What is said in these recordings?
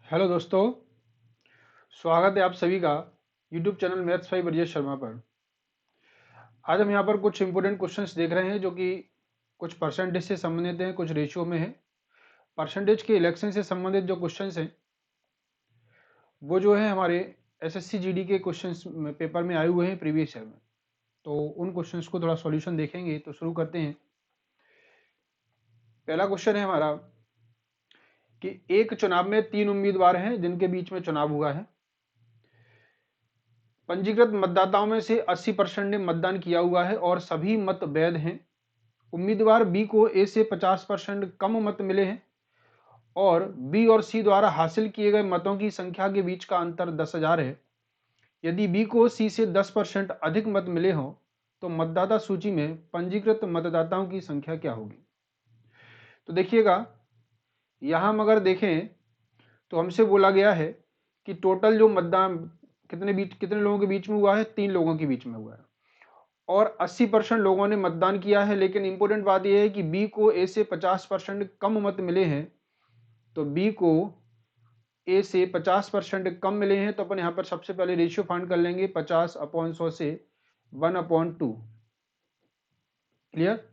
Hello दोस्तों, स्वागत है आप सभी का यूट्यूब चैनल मैथ्स भाई ब्रजेश शर्मा पर। आज हम यहाँ पर कुछ इंपॉर्टेंट क्वेश्चंस देख रहे हैं जो कि कुछ परसेंटेज से संबंधित हैं, कुछ रेशियो में है। परसेंटेज के इलेक्शन से संबंधित जो क्वेश्चंस हैं वो जो है हमारे एसएससी जीडी के क्वेश्चंस पेपर में आए हुए हैं प्रीवियस ईयर में। तो उन क्वेश्चंस को थोड़ा सॉल्यूशन देखेंगे। तो शुरू करते हैं। पहला क्वेश्चन है हमारा कि एक चुनाव में 3 उम्मीदवार हैं जिनके बीच में चुनाव हुआ है। पंजीकृत मतदाताओं में से 80% ने मतदान किया हुआ है और सभी मत वैध हैं। उम्मीदवार बी को ए से 50% कम मत मिले हैं और बी और सी द्वारा हासिल किए गए मतों की संख्या के बीच का अंतर 10,000 है। यदि बी को सी से 10% अधिक मत मिले हों तो मतदाता सूची में पंजीकृत मतदाताओं की संख्या क्या होगी। तो देखिएगा, यहां हम अगर देखें तो हमसे बोला गया है कि टोटल जो मतदान कितने लोगों के बीच में हुआ है, 3 लोगों के बीच में हुआ है और 80% लोगों ने मतदान किया है। लेकिन इंपॉर्टेंट बात यह है कि बी को ए से 50% कम मत मिले हैं। तो बी को ए से 50% कम मिले हैं तो अपन यहाँ पर सबसे पहले रेशियो फाइंड कर लेंगे 50/100 से 1/2। क्लियर।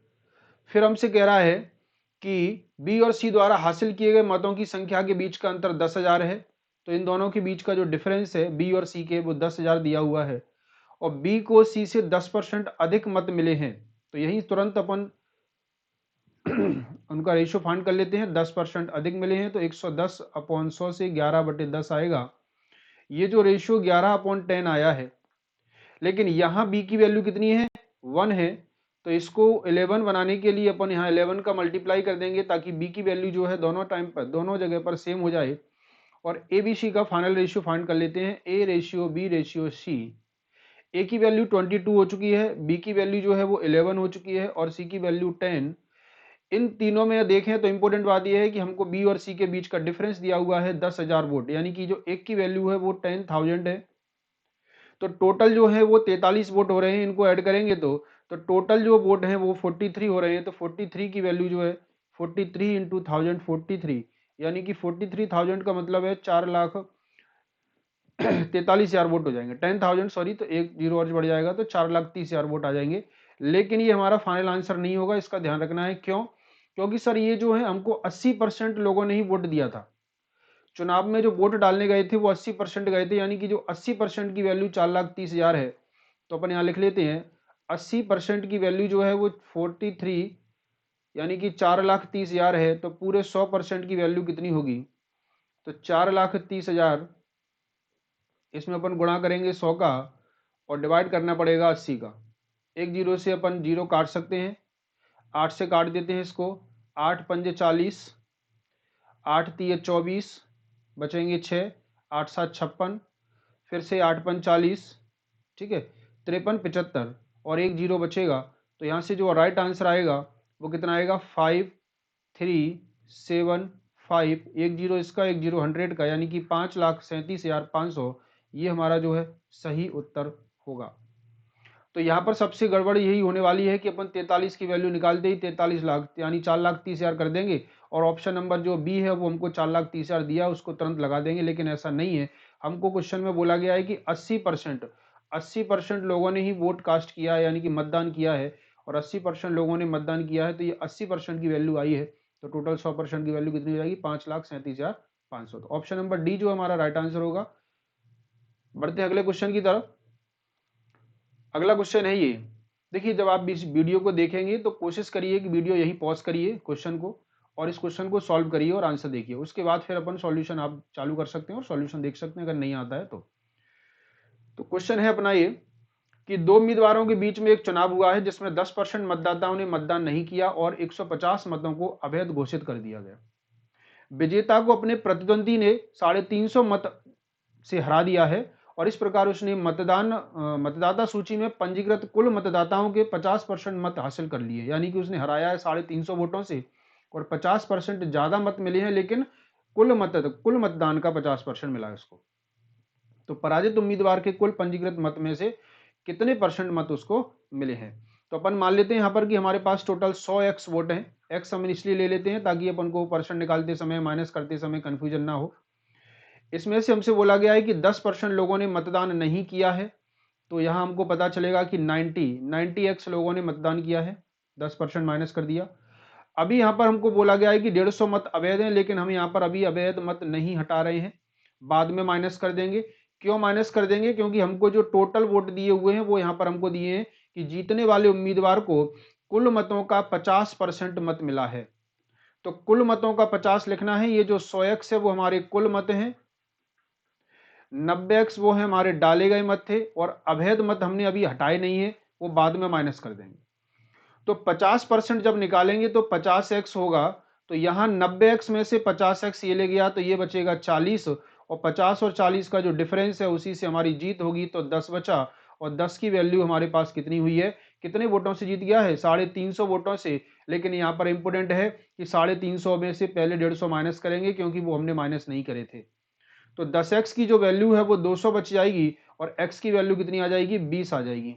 फिर हमसे कह रहा है कि बी और सी द्वारा हासिल किए गए मतों की संख्या के बीच का अंतर 10,000 है। तो इन दोनों के बीच का जो डिफरेंस है बी और सी के, वो 10,000 दिया हुआ है और बी को सी से 10% अधिक मत मिले हैं। तो यही तुरंत अपन उनका रेशियो फाइंड कर लेते हैं। 10% अधिक मिले हैं तो 110/100 से 11/10 आएगा। ये जो रेशियो 11/10 आया है, लेकिन यहाँ बी की वैल्यू कितनी है, 1 है। तो इसको 11 बनाने के लिए अपन यहाँ 11 का मल्टीप्लाई कर देंगे ताकि बी की वैल्यू जो है दोनों टाइम पर, दोनों जगह पर सेम हो जाए। और ए बी सी का फाइनल रेशियो फाइंड कर लेते हैं। A ratio B ratio C. A की वैल्यू 22 हो चुकी है, बी की वैल्यू जो है वो 11 हो चुकी है और सी की वैल्यू 10। इन तीनों में देखें तो इंपॉर्टेंट बात यह है कि हमको बी और सी के बीच का डिफरेंस दिया हुआ है 10,000 वोट, यानी कि जो एक की वैल्यू है वो 10,000 है। तो टोटल जो है वो 43 वोट हो रहे हैं। इनको ऐड करेंगे तो टोटल जो वोट हैं वो 43 हो रहे हैं। तो 43 की वैल्यू जो है 43 इंटू 1000 43, यानी कि 43,000 का मतलब है 4,43,000 वोट हो जाएंगे। 10,000 सॉरी, तो एक जीरो और बढ़ जाएगा तो 4,30,000 वोट आ जाएंगे। लेकिन ये हमारा फाइनल आंसर नहीं होगा, इसका ध्यान रखना है। क्यों? क्योंकि सर ये जो है हमको 80% लोगों ने ही वोट दिया था। चुनाव में जो वोट डालने गए थे वो 80% गए थे, यानी कि जो 80% की वैल्यू 4,30,000 है। तो अपन यहाँ लिख लेते हैं 80% की वैल्यू जो है वो 43, यानी कि 4,30,000 है। तो पूरे 100% की वैल्यू कितनी होगी, तो 4,30,000 इसमें अपन गुणा करेंगे 100 का और डिवाइड करना पड़ेगा 80 का। एक जीरो से अपन जीरो काट सकते हैं, 8 से काट देते हैं इसको। 8 पंजे 40, 8 तिये 24, बचेंगे 6, 8 7 56, फिर से 8 5 40, ठीक है, 53 75 और एक जीरो बचेगा। तो यहाँ से जो राइट आंसर आएगा वो कितना आएगा, 5375। एक जीरो इसका, एक जीरो 100 का, यानी कि 5,37,500 ये हमारा जो है सही उत्तर होगा। तो यहाँ पर सबसे गड़बड़ यही होने वाली है कि अपन 43 की वैल्यू निकालते ही 43 लाख यानी 4,30,000 कर देंगे और ऑप्शन नंबर जो बी है वो हमको 4,30,000 दिया, उसको तुरंत लगा देंगे। लेकिन ऐसा नहीं है। हमको क्वेश्चन में बोला गया है कि 80% लोगों ने ही वोट कास्ट किया है, यानी कि मतदान किया है। और 80% लोगों ने मतदान किया है तो ये 80% की वैल्यू आई है। तो टोटल 100% की वैल्यू कितनी हो जाएगी, 5,37,500। तो ऑप्शन नंबर डी जो हमारा राइट आंसर होगा। बढ़ते हैं अगले क्वेश्चन की तरफ। अगला क्वेश्चन है ये। देखिए, जब आप इस वीडियो को देखेंगे तो कोशिश करिए कि वीडियो यही पॉज करिए क्वेश्चन को और इस क्वेश्चन को सॉल्व करिए और आंसर देखिए। उसके बाद फिर अपन सॉल्यूशन आप चालू कर सकते हैं और सॉल्यूशन देख सकते हैं अगर नहीं आता है तो क्वेश्चन है अपना ये कि दो उम्मीदवारों के बीच में एक चुनाव हुआ है जिसमें 10% मतदाताओं ने मतदान नहीं किया और 150 मतों को अवैध घोषित कर दिया गया। विजेता को अपने प्रतिद्वंदी ने 350 मत से हरा दिया है और इस प्रकार उसने मतदाता सूची में पंजीकृत कुल मतदाताओं के 50% मत हासिल कर लिए, यानी कि उसने हराया है 350 वोटों से और 50% ज्यादा मत मिले हैं, लेकिन कुल मतदान का 50% मिला है उसको। तो पराजित उम्मीदवार के कुल पंजीकृत मत में से कितने परसेंट मत उसको मिले हैं। तो अपन मान लेते हैं यहाँ पर कि हमारे पास टोटल 100x वोट हैं। x हम इसलिए ले लेते हैं ताकि अपन को परसेंट निकालते समय, माइनस करते समय कंफ्यूजन ना हो। इसमें से हमसे बोला गया है कि 10% लोगों ने मतदान नहीं किया है, तो यहाँ हमको पता चलेगा कि 90x लोगों ने मतदान किया है, 10% माइनस कर दिया। अभी यहाँ पर हमको बोला गया है कि 150 मत अवैध हैं, लेकिन हम यहाँ पर अभी अवैध मत नहीं हटा रहे हैं, बाद में माइनस कर देंगे। क्यों माइनस कर देंगे? क्योंकि हमको जो टोटल वोट दिए हुए हैं वो यहाँ पर हमको दिए हैं कि जीतने वाले उम्मीदवार को कुल मतों का 50% मत मिला है। तो कुल मतों का 50 लिखना है। ये जो 100x है वो हमारे कुल मत हैं, 90x वो है हमारे डाले गए मत थे, और अवैध मत हमने अभी हटाए नहीं है, वो बाद में माइनस कर देंगे। तो 50% जब निकालेंगे तो 50x होगा, तो यहाँ 90x में से 50x ये ले गया तो ये बचेगा 40, और 50 और 40 का जो डिफरेंस है उसी से हमारी जीत होगी, तो 10 बचा, और 10 की वैल्यू हमारे पास कितनी हुई है, कितने वोटों से जीत गया है? 350 वोटों से। लेकिन यहाँ पर इंपोर्टेंट है कि 350 में से पहले 150 माइनस करेंगे, क्योंकि वो हमने माइनस नहीं करे थे। तो 10x की जो वैल्यू है वो 200 बच जाएगी, और x की वैल्यू कितनी आ जाएगी? 20 आ जाएगी।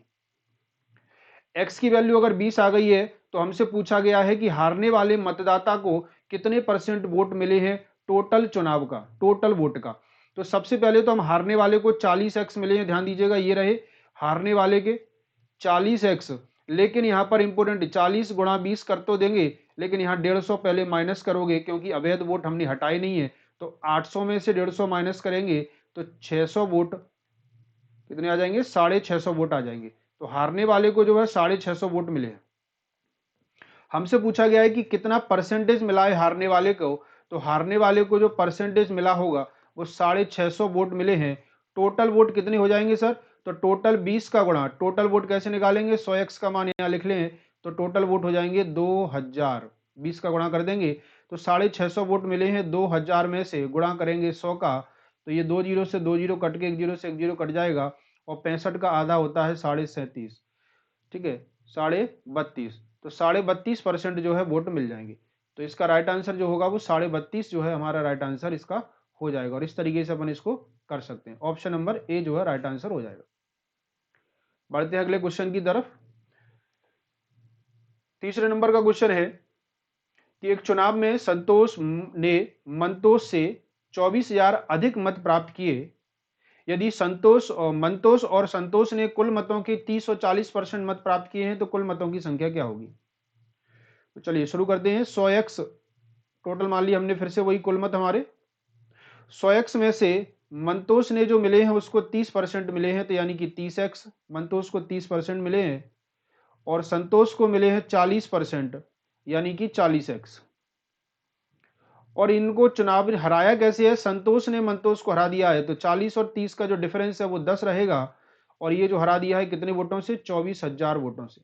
x की वैल्यू अगर 20 आ गई है तो हमसे पूछा गया है कि हारने वाले मतदाता को कितने % वोट मिले हैं टोटल चुनाव का, टोटल वोट का। तो सबसे पहले तो हम हारने वाले को 40x मिले हैं, ध्यान दीजिएगा, ये रहे हारने वाले के 40x। लेकिन यहाँ पर इंपोर्टेंट 40 गुणा 20 कर तो देंगे, लेकिन यहाँ 150 पहले माइनस करोगे, क्योंकि अवैध वोट हमने हटाए नहीं है। तो 800 में से 150 माइनस करेंगे तो 600 वोट कितने आ जाएंगे? 650 वोट आ जाएंगे। तो हारने वाले को जो है 650 वोट मिले हैं। हमसे पूछा गया है कि कितना परसेंटेज मिला है हारने वाले को, तो हारने वाले को जो परसेंटेज मिला होगा वो 650 वोट मिले हैं। टोटल वोट कितने हो जाएंगे सर? तो टोटल 20 का गुणा, टोटल वोट कैसे निकालेंगे? 100x का मान यहाँ लिख लें, तो टोटल वोट हो जाएंगे 2000, 20 का गुणा कर देंगे तो 650 वोट मिले हैं। 2000 में से गुणा करेंगे 100 का, तो ये 2 जीरो से 2 जीरो कट के 1 जीरो से 1 जीरो कट जाएगा, और 65 का आधा होता है 37.5, ठीक है, 32.5। तो 32.5% जो है वोट मिल जाएंगे। तो इसका राइट आंसर जो होगा वो 32.5 जो है हमारा राइट आंसर इसका हो जाएगा, और इस तरीके से अपन इसको कर सकते हैं। ऑप्शन नंबर ए जो है राइट आंसर हो जाएगा। बढ़ते हैं अगले क्वेश्चन की तरफ। तीसरे नंबर का क्वेश्चन है कि एक चुनाव में संतोष ने मंतोष से 24,000 अधिक मत प्राप्त किए। यदि मंतोष और संतोष ने कुल मतों के 30 और 40% मत प्राप्त किए हैं, तो कुल मतों की संख्या क्या होगी? तो चलिए शुरू करते हैं। 100x टोटल मान लिया हमने, फिर से वही कुल मत हमारे 100x में से मंतोष ने जो मिले हैं उसको 30% मिले हैं, तो यानी कि 30x, मंतोष को 30% मिले हैं, और संतोष को मिले हैं 40%, यानी कि 40x। और इनको चुनाव हराया कैसे है? संतोष ने मंतोष को हरा दिया है, तो 40 और 30 का जो डिफरेंस है वो 10 रहेगा, और ये जो हरा दिया है कितने वोटों से? 24,000 वोटों से।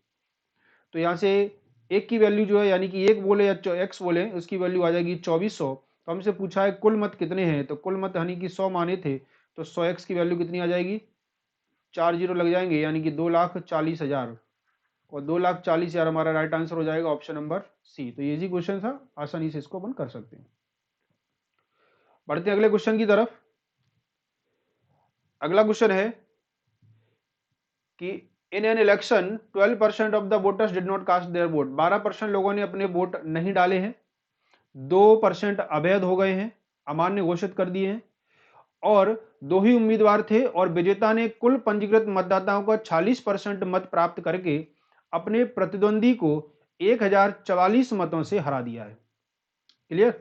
तो यहाँ से एक की वैल्यू जो है, यानी कि एक बोले या एक्स बोले, उसकी वैल्यू आ जाएगी 2400। तो हमसे पूछा है कुल मत कितने हैं, तो कुल मत यानी कि 100 माने थे, तो 100x की वैल्यू कितनी आ जाएगी? 4 जीरो लग जाएंगे, यानी कि 2,40,000, और 2,40,000 हमारा राइट आंसर हो जाएगा, ऑप्शन नंबर सी। तो ये जी क्वेश्चन था, आसानी से इसको अपन कर सकते हैं। बढ़ते अगले क्वेश्चन की तरफ। अगला क्वेश्चन है कि in an election 12% of the voters did not cast their vote. 12% लोगों ने अपने वोट नहीं डाले हैं, 2% अवैध हो गए हैं, अमान्य घोषित कर दिए हैं, और 2 ही उम्मीदवार थे, और विजेता ने कुल पंजीकृत मतदाताओं का 40% मत प्राप्त करके अपने प्रतिद्वंदी को 1044 मतों से हरा दिया है। क्लियर?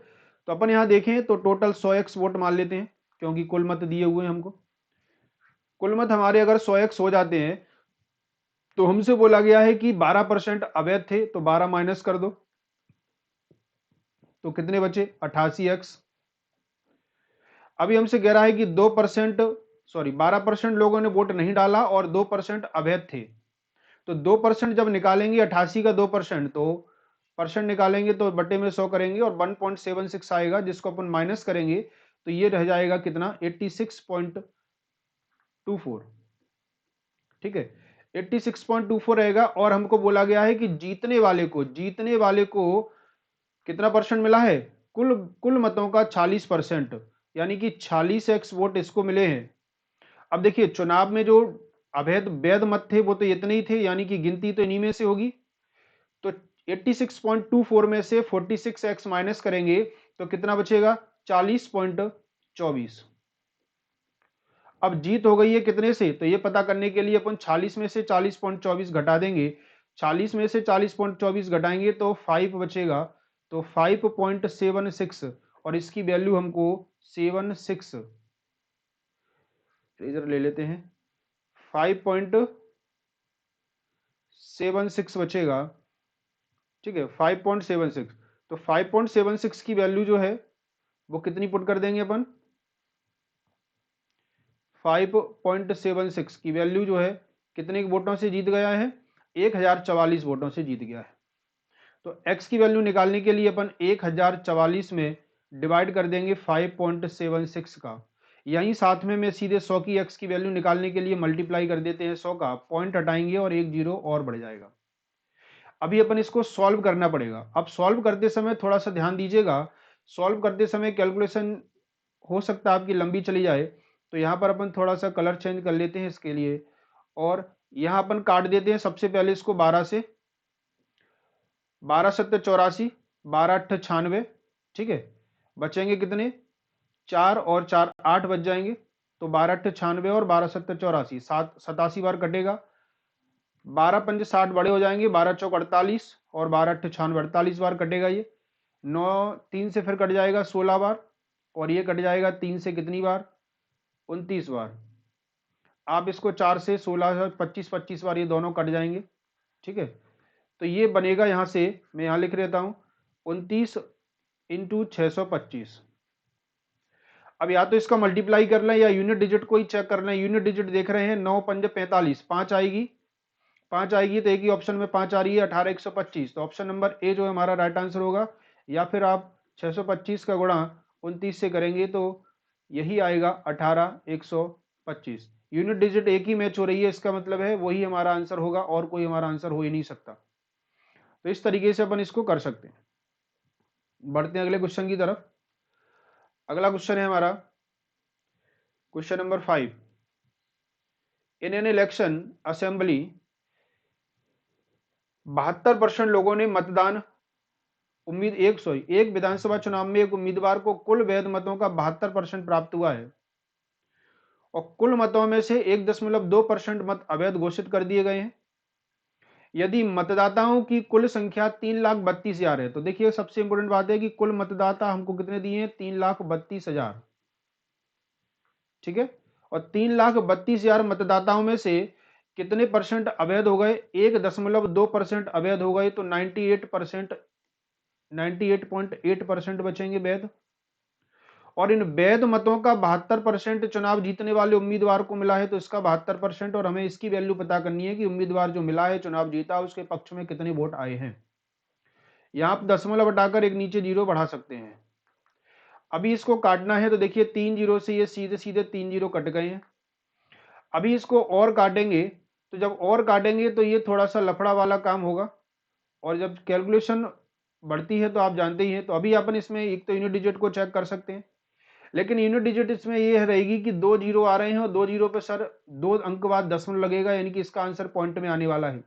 तो अपन यहां देखें तो टोटल 100x वोट मान लेते हैं, क्योंकि कुल मत दिए हुए हैं हमको। कुल मत हमारे अगर 100x हो जाते हैं, तो हमसे बोला गया है कि 12% अवैध थे, तो 12 माइनस कर दो, तो कितने बचे? 88x। अभी हमसे कह रहा है कि 12% लोगों ने वोट नहीं डाला और 2% अवैध थे। तो 2% जब निकालेंगे 88 का 2%, तो परसेंट निकालेंगे तो बटे में 100 करेंगे और 1.76 आएगा, जिसको अपन माइनस करेंगे तो ये रह जाएगा कितना? 86.24। ठीक है, 86.24 रहेगा। और हमको बोला गया है कि जीतने वाले को कितना परसेंट मिला है? कुल मतों का 40%, यानी कि 46x वोट इसको मिले हैं। अब देखिए, चुनाव में जो वैध मत थे वो तो इतने ही थे, यानी कि गिनती तो इन्हीं में से होगी। तो 86.24 में से 46x माइनस करेंगे तो कितना बचेगा? 40.24। अब जीत हो गई है कितने से, तो ये पता करने के लिए अपन 46 में से 40.24 घटा देंगे। 40 में से 40.24 घटाएंगे तो 5 बचेगा, तो 5.76, और इसकी वैल्यू हमको 76 इधर ले लेते हैं, 5.76 बचेगा। ठीक है, 5.76, तो 5.76 की वैल्यू जो है वो कितनी पुट कर देंगे अपन, 5.76 की वैल्यू जो है कितने वोटों से जीत गया है, 1044 वोटों से जीत गया है। तो x की वैल्यू निकालने के लिए अपन 1044 में डिवाइड कर देंगे 5.76 का, यहीं साथ में मैं सीधे 100 की x की वैल्यू निकालने के लिए मल्टीप्लाई कर देते हैं 100 का, पॉइंट हटाएंगे और एक जीरो और बढ़ जाएगा। अभी अपन इसको सॉल्व करना पड़ेगा। अब सॉल्व करते समय थोड़ा सा ध्यान दीजिएगा, सॉल्व करते समय कैलकुलेशन हो सकता है आपकी लंबी चली जाए, तो यहाँ पर अपन थोड़ा सा कलर चेंज कर लेते हैं इसके लिए, और यहाँ अपन काट देते हैं सबसे पहले इसको 12 से, 12 सत्तर 84, 12 अट्ठ 96, ठीक है, बचेंगे कितने, 4 और 4 8 बच जाएंगे, तो 12 अट्ठ 96 और 12 सत्तर 84, 87 बार कटेगा, 12 पंज 60 बड़े हो जाएंगे, 12 चौक 48 और 12 अट्ठ 96 48 बार कटेगा ये, 9 3 से फिर कट जाएगा 16 बार, और ये कट जाएगा 3 से कितनी बार, 29 बार। आप इसको 4 से 16 25 25 बार ये दोनों कट जाएंगे, ठीक है, तो ये बनेगा यहाँ से, मैं यहाँ लिख देता हूँ 29 इंटू 625। अब या तो इसका मल्टीप्लाई कर लें या यूनिट डिजिट को ही चेक कर लें। यूनिट डिजिट देख रहे हैं 9 पंज 45, 5 आएगी, 5 आएगी तो एक ही ऑप्शन में 5 आ रही है, 18 125, तो ऑप्शन नंबर ए जो है हमारा राइट आंसर होगा। या फिर आप 625 का गुणा 29 से करेंगे तो यही आएगा 18 125। यूनिट डिजिट एक ही मैच हो रही है, इसका मतलब है वही हमारा आंसर होगा, और कोई हमारा आंसर हो ही नहीं सकता। तो इस तरीके से अपन इसको कर सकते हैं। बढ़ते हैं अगले क्वेश्चन की तरफ। अगला क्वेश्चन है हमारा question number 5। In an election assembly 72% लोगों ने मतदान एक विधानसभा चुनाव में एक उम्मीदवार को कुल वैध मतों का 72% प्राप्त हुआ है, और कुल मतों में से 1.2% मत अवैध घोषित कर दिए गए हैं। यदि मतदाताओं की कुल संख्या 3,32,000 है, तो देखिए सबसे इंपॉर्टेंट बात है कि कुल मतदाता हमको कितने दिए हैं, 3,32,000, ठीक है, और 3,32,000 मतदाताओं में से कितने परसेंट अवैध हो गए, 1.2% अवैध हो गए, तो 98%, 98.8% बचेंगे वैध। और इन वैध मतों का 72% चुनाव जीतने वाले उम्मीदवार को मिला है, तो इसका 72%, और हमें इसकी वैल्यू पता करनी है कि उम्मीदवार जो मिला है चुनाव जीता उसके पक्ष में कितने वोट आए हैं। यहां आप दशमलव हटाकर एक नीचे जीरो बढ़ा सकते हैं। अभी इसको काटना है, तो देखिए 3 जीरो से ये सीधे सीधे 3 जीरो कट गए हैं। अभी इसको और काटेंगे, तो जब और काटेंगे तो ये थोड़ा सा लफड़ा वाला काम होगा, और जब कैलकुलेशन बढ़ती है तो आप जानते ही हैं। तो अभी अपन इसमें एक तो यूनिट डिजिट को चेक कर सकते हैं, लेकिन यूनिट डिजिट इसमें ये रहेगी कि 2 जीरो आ रहे हैं, और 2 जीरो पे सर 2 अंक बाद दशमलव लगेगा, यानी कि इसका आंसर पॉइंट में आने वाला है।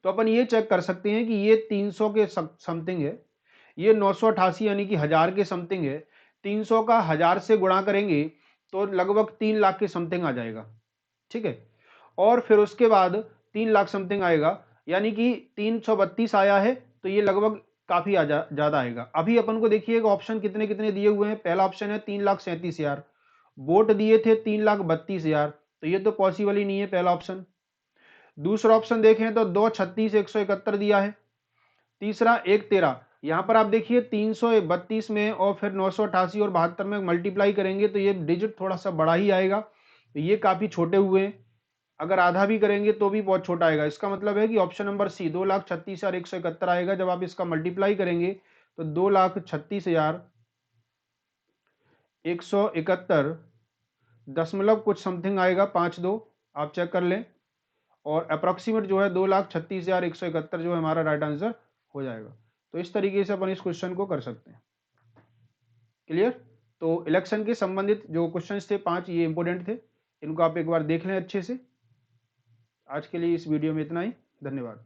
तो अपन ये चेक कर सकते हैं कि ये 300 के समथिंग है, ये 988 यानी कि 1000 के समथिंग है। 300 का 1000 से गुणा करेंगे तो लगभग 3 लाख के समथिंग आ जाएगा, ठीक है, और फिर उसके बाद 3 लाख समथिंग आएगा, यानी कि 332 आया है, तो ये लगभग काफी ज्यादा आएगा। अभी अपन को देखिए ऑप्शन कितने कितने दिए हुए हैं। पहला ऑप्शन है 3,37,000, वोट दिए थे 3,32,000, तो ये तो पॉसिबल ही नहीं है पहला ऑप्शन। दूसरा ऑप्शन देखें तो 236 171 दिया है। तीसरा 113, यहां पर आप देखिए 332 में और फिर 988 और 72 में मल्टीप्लाई करेंगे तो ये डिजिट थोड़ा सा बड़ा ही आएगा, तो ये काफी छोटे हुए हैं। अगर आधा भी करेंगे तो भी बहुत छोटा आएगा। इसका मतलब है कि ऑप्शन नंबर सी 2,36,171 आएगा। जब आप इसका मल्टीप्लाई करेंगे तो 2,36,171 दशमलव कुछ समथिंग आएगा, 52 आप चेक कर लें, और अप्रोक्सीमेट जो है 2,36,171 जो है हमारा राइट आंसर हो जाएगा। तो इस तरीके से अपन इस क्वेश्चन को कर सकते हैं। क्लियर? तो इलेक्शन के संबंधित जो क्वेश्चंस थे 5, ये इंपॉर्टेंट थे, इनको आप एक बार देख लें अच्छे से। आज के लिए इस वीडियो में इतना ही। धन्यवाद।